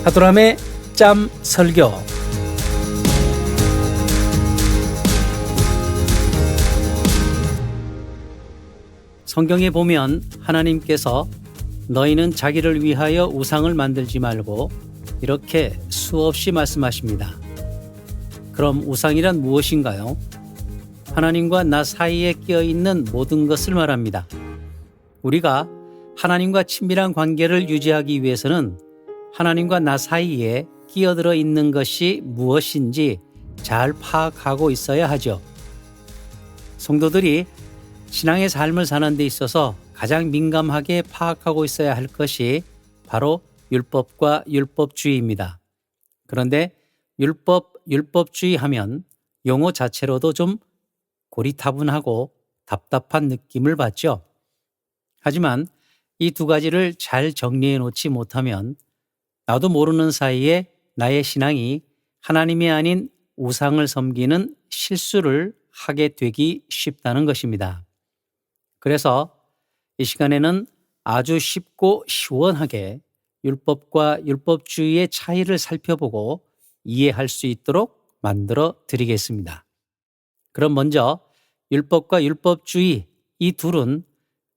하도람의 짬 설교. 성경에 보면 하나님께서 너희는 자기를 위하여 우상을 만들지 말고 이렇게 수없이 말씀하십니다. 그럼 우상이란 무엇인가요? 하나님과 나 사이에 끼어있는 모든 것을 말합니다. 우리가 하나님과 친밀한 관계를 유지하기 위해서는 하나님과 나 사이에 끼어들어 있는 것이 무엇인지 잘 파악하고 있어야 하죠. 성도들이 신앙의 삶을 사는 데 있어서 가장 민감하게 파악하고 있어야 할 것이 바로 율법과 율법주의입니다. 그런데 율법주의 하면 용어 자체로도 좀 고리타분하고 답답한 느낌을 받죠. 하지만 이 두 가지를 잘 정리해 놓지 못하면 나도 모르는 사이에 나의 신앙이 하나님이 아닌 우상을 섬기는 실수를 하게 되기 쉽다는 것입니다. 그래서 이 시간에는 아주 쉽고 시원하게 율법과 율법주의의 차이를 살펴보고 이해할 수 있도록 만들어 드리겠습니다. 그럼 먼저 율법과 율법주의, 이 둘은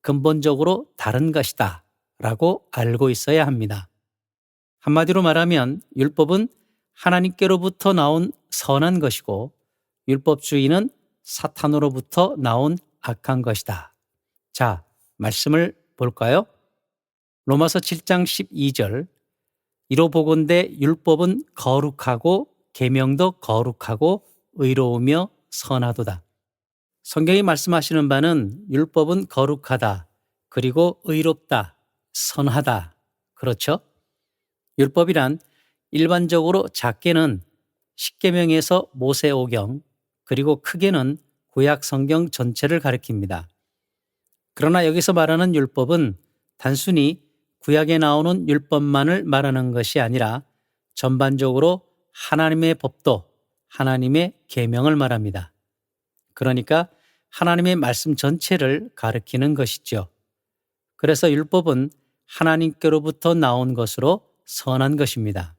근본적으로 다른 것이다 라고 알고 있어야 합니다. 한마디로 말하면 율법은 하나님께로부터 나온 선한 것이고 율법주의는 사탄으로부터 나온 악한 것이다. 자, 말씀을 볼까요? 로마서 7장 12절, 이로 보건대 율법은 거룩하고 계명도 거룩하고 의로우며 선하도다. 성경이 말씀하시는 바는 율법은 거룩하다, 그리고 의롭다, 선하다. 그렇죠? 율법이란 일반적으로 작게는 십계명에서 모세오경, 그리고 크게는 구약 성경 전체를 가리킵니다. 그러나 여기서 말하는 율법은 단순히 구약에 나오는 율법만을 말하는 것이 아니라 전반적으로 하나님의 법도, 하나님의 계명을 말합니다. 그러니까 하나님의 말씀 전체를 가리키는 것이죠. 그래서 율법은 하나님께로부터 나온 것으로 선한 것입니다.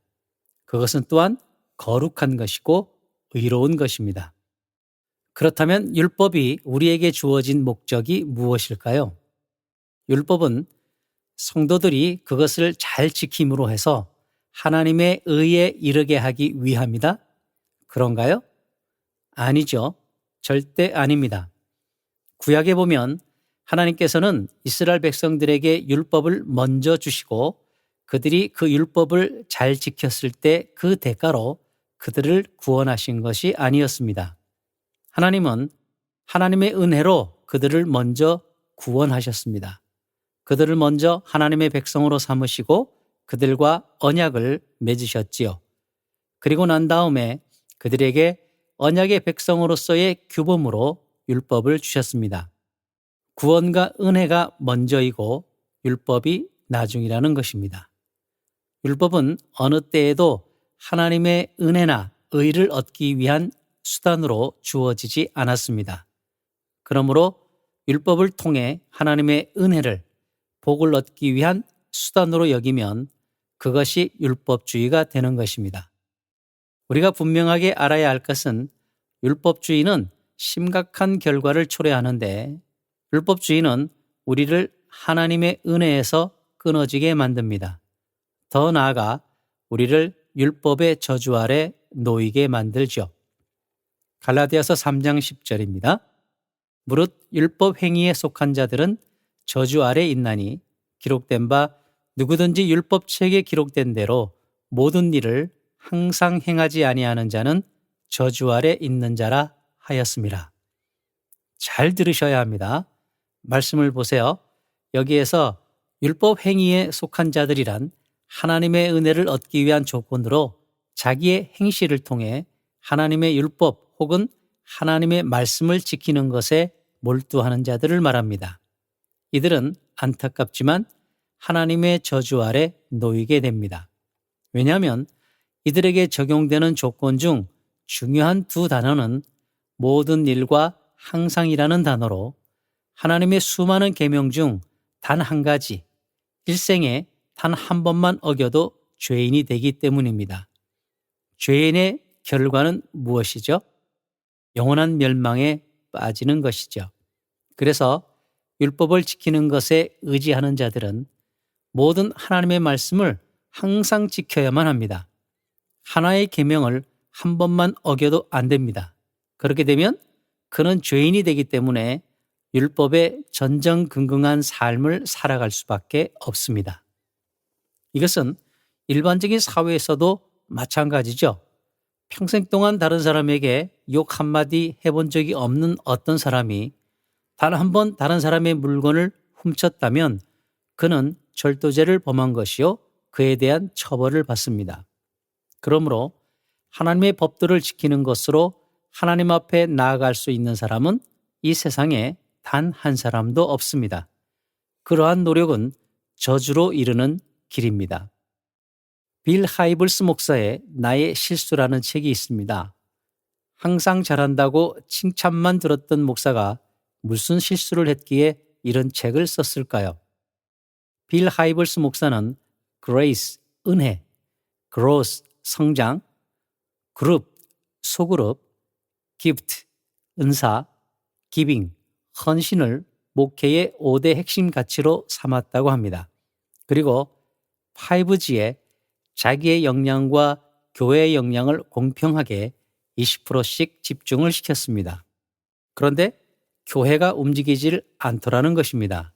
그것은 또한 거룩한 것이고 의로운 것입니다. 그렇다면 율법이 우리에게 주어진 목적이 무엇일까요? 율법은 성도들이 그것을 잘 지킴으로 해서 하나님의 의에 이르게 하기 위함이다? 그런가요? 아니죠. 절대 아닙니다. 구약에 보면 하나님께서는 이스라엘 백성들에게 율법을 먼저 주시고 그들이 그 율법을 잘 지켰을 때 그 대가로 그들을 구원하신 것이 아니었습니다. 하나님은 하나님의 은혜로 그들을 먼저 구원하셨습니다. 그들을 먼저 하나님의 백성으로 삼으시고 그들과 언약을 맺으셨지요. 그리고 난 다음에 그들에게 언약의 백성으로서의 규범으로 율법을 주셨습니다. 구원과 은혜가 먼저이고 율법이 나중이라는 것입니다. 율법은 어느 때에도 하나님의 은혜나 의를 얻기 위한 수단으로 주어지지 않았습니다. 그러므로 율법을 통해 하나님의 은혜를, 복을 얻기 위한 수단으로 여기면 그것이 율법주의가 되는 것입니다. 우리가 분명하게 알아야 할 것은 율법주의는 심각한 결과를 초래하는데 율법주의는 우리를 하나님의 은혜에서 끊어지게 만듭니다. 더 나아가 우리를 율법의 저주 아래 놓이게 만들죠. 갈라디아서 3장 10절입니다. 무릇 율법 행위에 속한 자들은 저주 아래 있나니 기록된 바 누구든지 율법책에 기록된 대로 모든 일을 항상 행하지 아니하는 자는 저주 아래 있는 자라 하였습니다. 잘 들으셔야 합니다. 말씀을 보세요. 여기에서 율법 행위에 속한 자들이란 하나님의 은혜를 얻기 위한 조건으로 자기의 행실을 통해 하나님의 율법 혹은 하나님의 말씀을 지키는 것에 몰두하는 자들을 말합니다. 이들은 안타깝지만 하나님의 저주 아래 놓이게 됩니다. 왜냐하면 이들에게 적용되는 조건 중 중요한 두 단어는 모든 일과 항상이라는 단어로 하나님의 수많은 계명 중 단 한 가지, 일생에 단 한 번만 어겨도 죄인이 되기 때문입니다. 죄인의 결과는 무엇이죠? 영원한 멸망에 빠지는 것이죠. 그래서 율법을 지키는 것에 의지하는 자들은 모든 하나님의 말씀을 항상 지켜야만 합니다. 하나의 계명을 한 번만 어겨도 안 됩니다. 그렇게 되면 그는 죄인이 되기 때문에 율법에 전전긍긍한 삶을 살아갈 수밖에 없습니다. 이것은 일반적인 사회에서도 마찬가지죠. 평생 동안 다른 사람에게 욕 한마디 해본 적이 없는 어떤 사람이 단 한 번 다른 사람의 물건을 훔쳤다면 그는 절도죄를 범한 것이요 그에 대한 처벌을 받습니다. 그러므로 하나님의 법도를 지키는 것으로 하나님 앞에 나아갈 수 있는 사람은 이 세상에 단 한 사람도 없습니다. 그러한 노력은 저주로 이르는 길입니다. 빌 하이블스 목사의 나의 실수라는 책이 있습니다. 항상 잘한다고 칭찬만 들었던 목사가 무슨 실수를 했기에 이런 책을 썼을까요? 빌 하이블스 목사는 grace, 은혜, growth, 성장, group, 소그룹, gift, 은사, giving, 헌신을 목회의 5대 핵심 가치로 삼았다고 합니다. 그리고 5G에 자기의 역량과 교회의 역량을 공평하게 20%씩 집중을 시켰습니다. 그런데 교회가 움직이질 않더라는 것입니다.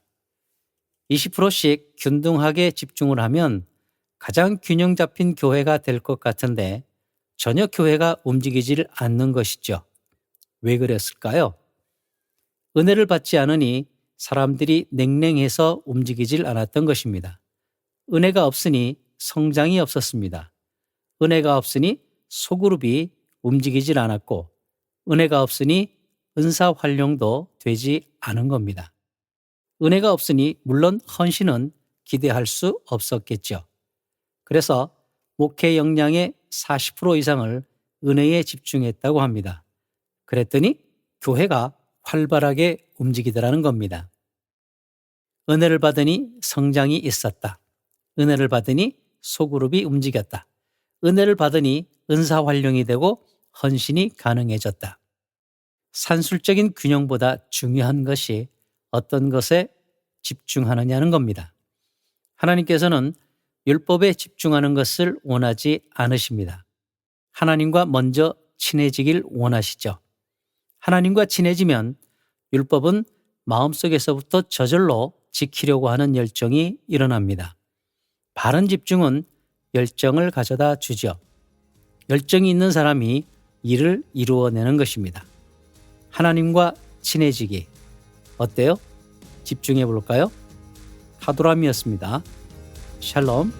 20%씩 균등하게 집중을 하면 가장 균형 잡힌 교회가 될 것 같은데 전혀 교회가 움직이질 않는 것이죠. 왜 그랬을까요? 은혜를 받지 않으니 사람들이 냉랭해서 움직이질 않았던 것입니다. 은혜가 없으니 성장이 없었습니다. 은혜가 없으니 소그룹이 움직이질 않았고 은혜가 없으니 은사 활용도 되지 않은 겁니다. 은혜가 없으니 물론 헌신은 기대할 수 없었겠죠. 그래서 목회 역량의 40% 이상을 은혜에 집중했다고 합니다. 그랬더니 교회가 활발하게 움직이더라는 겁니다. 은혜를 받으니 성장이 있었다. 은혜를 받으니 소그룹이 움직였다. 은혜를 받으니 은사 활용이 되고 헌신이 가능해졌다. 산술적인 균형보다 중요한 것이 어떤 것에 집중하느냐는 겁니다. 하나님께서는 율법에 집중하는 것을 원하지 않으십니다. 하나님과 먼저 친해지길 원하시죠. 하나님과 친해지면 율법은 마음속에서부터 저절로 지키려고 하는 열정이 일어납니다. 바른 집중은 열정을 가져다 주죠. 열정이 있는 사람이 일을 이루어내는 것입니다. 하나님과 친해지기 어때요? 집중해 볼까요? 하도람이었습니다. 샬롬.